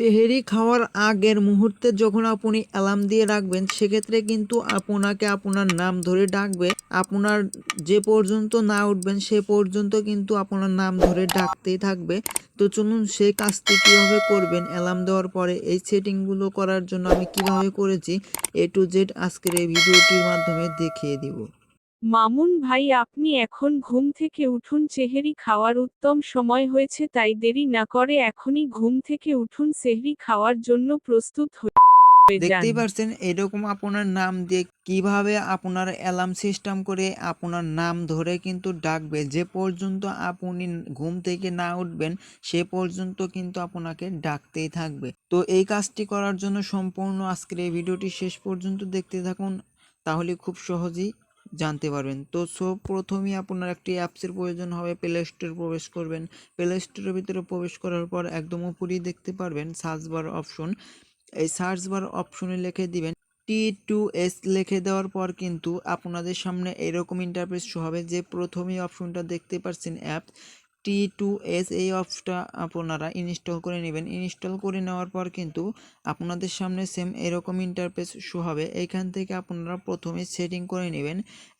সেহেরি খাওয়ার আগের মুহূর্তে যখন আপনি অ্যালার্ম দিয়ে রাখবেন সেক্ষেত্রে কিন্তু আপনাকে আপনার নাম ধরে ডাকবে। আপনার যে পর্যন্ত না উঠবেন সে পর্যন্ত কিন্তু আপনার নাম ধরে ডাকতেই থাকবে। তো চলুন সেই কাজটি কীভাবে করবেন অ্যালার্ম দেওয়ার পরে, এই সেটিংগুলো করার জন্য আমি কিভাবে করেছি A to Z আজকের এই ভিডিওটির মাধ্যমে দেখিয়ে দিব। মামুন ভাই, আপনি এখন ঘুম থেকে উঠুন। সেহরি খাওয়ার উত্তম সময় হয়েছে, তাই দেরি না করে এখনই ঘুম থেকে উঠুন। সেহরি খাওয়ার জন্য প্রস্তুত হয়ে যান। দেখতেই পারছেন এরকম আপনার নাম দিয়ে কিভাবে আপনার অ্যালার্ম সিস্টেম করে আপনার নাম ধরে কিন্তু ডাকবে। যে পর্যন্ত আপনি ঘুম থেকে না উঠবেন সে পর্যন্ত কিন্তু আপনাকে ডাকতেই থাকবে। তো এই কাজটি করার জন্য সম্পূর্ণ আজকের এই ভিডিওটি শেষ পর্যন্ত দেখতে থাকুন, তাহলে খুব সহজেই জানতে পারবেন। তো প্রথমেই আপনার একটি অ্যাপসের প্রয়োজন হবে। প্লে স্টোরে প্রবেশ করবেন। প্লে স্টোরের ভিতরে প্রবেশ করার পর একদম উপরেই দেখতে পারবেন সার্চ বার অপশন। এই সার্চ বার অপশনে লিখে দিবেন T2S। লিখে দেওয়ার পর কিন্তু আপনাদের সামনে এরকম ইন্টারফেস শো হবে। যে প্রথমেই অপশনটা দেখতে পাচ্ছেন অ্যাপ T2S, এই অ্যাপসটা আপনারা ইনস্টল করে নেবেন। ইনস্টল করে নেওয়ার পর কিন্তু আপনাদের সামনে সেম এরকম ইন্টারফেস শো হবে। এইখান থেকে আপনারা প্রথমে সেটিং করে নেবেন।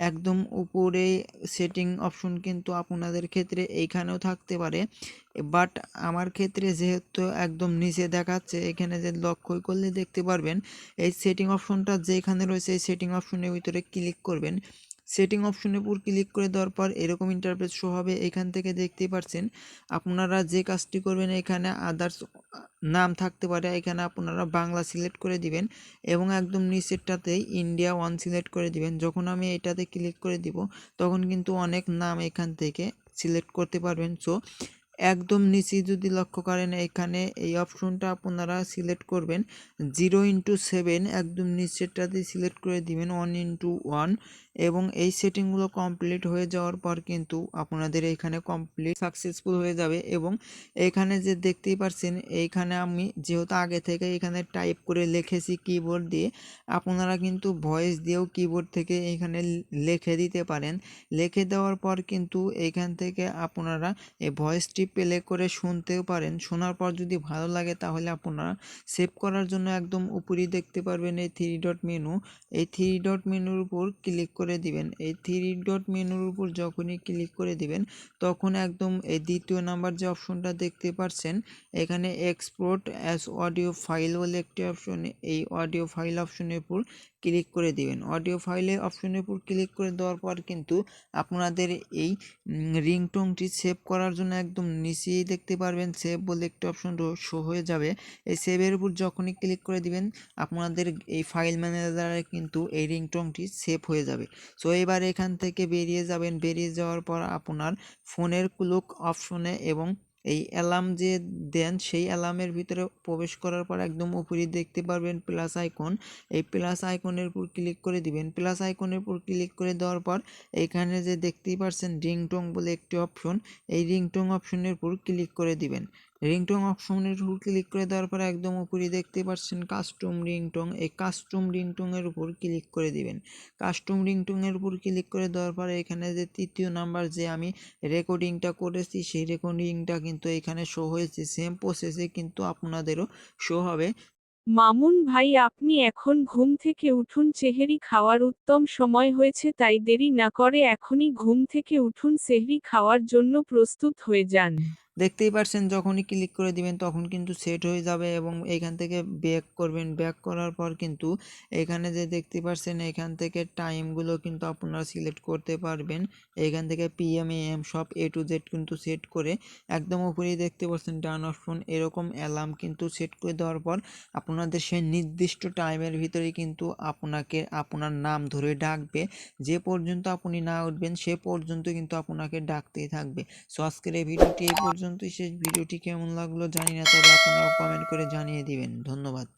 একদম উপরে সেটিং অপশন কিন্তু আপনাদের ক্ষেত্রে এইখানেও থাকতে পারে, বাট আমার ক্ষেত্রে যেহেতু একদম নিচে দেখাচ্ছে, এখানে যে লক্ষ্য করলে দেখতে পারবেন এই সেটিং অপশনটা যেখানে রয়েছে এই সেটিং অপশনের ভিতরে ক্লিক করবেন। সেটিং অপশনের উপর ক্লিক করে দেওয়ার পর এরকম ইন্টারফেস শো হবে। এখান থেকে দেখতে পাচ্ছেন আপনারা যে কাজটি করবেন, এখানে আদার্স নাম থাকতে পারে, এখানে আপনারা বাংলা সিলেক্ট করে দিবেন এবং একদম নিচেরটাতেই ইন্ডিয়া 1 সিলেক্ট করে দিবেন। যখন আমি এটাতে ক্লিক করে দিব তখন কিন্তু অনেক নাম এখান থেকে সিলেক্ট করতে পারবেন। সো একদম নিচে যদি লক্ষ্য করেন এখানে এই অপশনটা আপনারা সিলেক্ট করবেন 0x7, একদম নিচেরটাতে সিলেক্ট করে দিবেন 1x1 এবং এই সেটিংগুলো কমপ্লিট হয়ে যাওয়ার পর কিন্তু আপনাদের এখানে কমপ্লিট সাকসেসফুল হয়ে যাবে। এবং এখানে যে দেখতেই পাচ্ছেন এইখানে আমি যেহেতু আগে থেকে এখানে টাইপ করে লিখেছি কিবোর্ড দিয়ে, আপনারা কিন্তু ভয়েস দিয়েও কিবোর্ড থেকে এখানে লিখে দিতে পারেন। লিখে দেওয়ার পর কিন্তু এইখান থেকে আপনারা এই ভয়েসটি প্লে করে শুনতেও পারেন। শোনার পর যদি ভালো লাগে তাহলে আপনারা সেভ করার জন্য একদম উপরেই দেখতে পারবেন এই 3 ডট মেনু। এই 3 ডট মেনুর উপর ক্লিক করে দিবেন। এই 3 ডট মেনুর উপর যখনই ক্লিক করে দিবেন তখন একদম এই দ্বিতীয় নাম্বার যে অপশনটা দেখতে পাচ্ছেন এখানে এক্সপোর্ট অ্যাজ অডিও ফাইল বলে একটি অপশন, এই অডিও ফাইল অপশনের উপর ক্লিক করে দিবেন। অডিও ফাইলে অপশনের উপর ক্লিক করে দেওয়ার পর কিন্তু আপনাদের এই রিংটোনটি সেভ করার জন্য একদম নিচেই দেখতে পারবেন সেভ বলে একটি অপশন শো হয়ে যাবে। এই সেভের উপর যখনই ক্লিক করে দিবেন আপনাদের এই ফাইল ম্যানেজারে কিন্তু এই রিংটোনটি সেভ হয়ে যাবে। সো এবার এখান থেকে বেরিয়ে যাবেন। বেরিয়ে যাওয়ার পর আপনার ফোনের ক্লক অপশনে এবং এই অ্যালার্ম যে দেন সেই অ্যালার্মের ভিতরে প্রবেশ করার পর একদম উপরে দেখতে পারবেন প্লাস আইকন। এই প্লাস আইকনের উপর ক্লিক করে দিবেন। প্লাস আইকনের উপর ক্লিক করে দেওয়ার পর এখানে যে দেখতেই পাচ্ছেন রিংটোন বলে একটি অপশন, এই রিংটোন অপশনের উপর ক্লিক করে দিবেন। রিংটোন অপশনের উপর ক্লিক করে দেওয়ার পর একদম উপরে দেখতে পাচ্ছেন কাস্টম রিংটোন, এই কাস্টম রিংটোনের উপর ক্লিক করে দিবেন। কাস্টম রিংটোনের উপর ক্লিক করে দেওয়ার পর এখানে যে তৃতীয় নাম্বার যে আমি রেকর্ডিংটা করেছি সেই রেকর্ডিংটা কিন্তু এখানে শো হয়েছে। সেম প্রসেসে কিন্তু আপনাদেরও শো হবে। মামুন ভাই, আপনি এখন ঘুম থেকে উঠুন। সেহরি খাওয়ার উত্তম সময় হয়েছে, তাই দেরি না করে এখনই ঘুম থেকে উঠুন। সেহরি খাওয়ার জন্য প্রস্তুত হয়ে যান। দেখতেই পাচ্ছেন যখনই ক্লিক করে দিবেন তখন কিন্তু সেট হয়ে যাবে এবং এইখান থেকে ব্যাক করবেন। ব্যাক করার পর কিন্তু এখানে যে দেখতে পাচ্ছেন এখান থেকে টাইমগুলো কিন্তু আপনারা সিলেক্ট করতে পারবেন। এখান থেকে PM AM সব A to Z কিন্তু সেট করে একদম উপরেই দেখতে পাচ্ছেন ডান অপশন। এরকম অ্যালার্ম কিন্তু সেট করে দেওয়ার পর আপনাদের সেই নির্দিষ্ট টাইমের ভিতরেই কিন্তু আপনাকে আপনার নাম ধরে ডাকবে। যে পর্যন্ত আপনি না উঠবেন সে পর্যন্ত কিন্তু আপনাকে ডাকতেই থাকবে। সো আজকের এই ভিডিওটি এই পর্যন্তই শেষ। ভিডিওটি কেমন লাগলো জানি না, তবে আপনারাও কমেন্ট করে জানিয়ে দিবেন। ধন্যবাদ।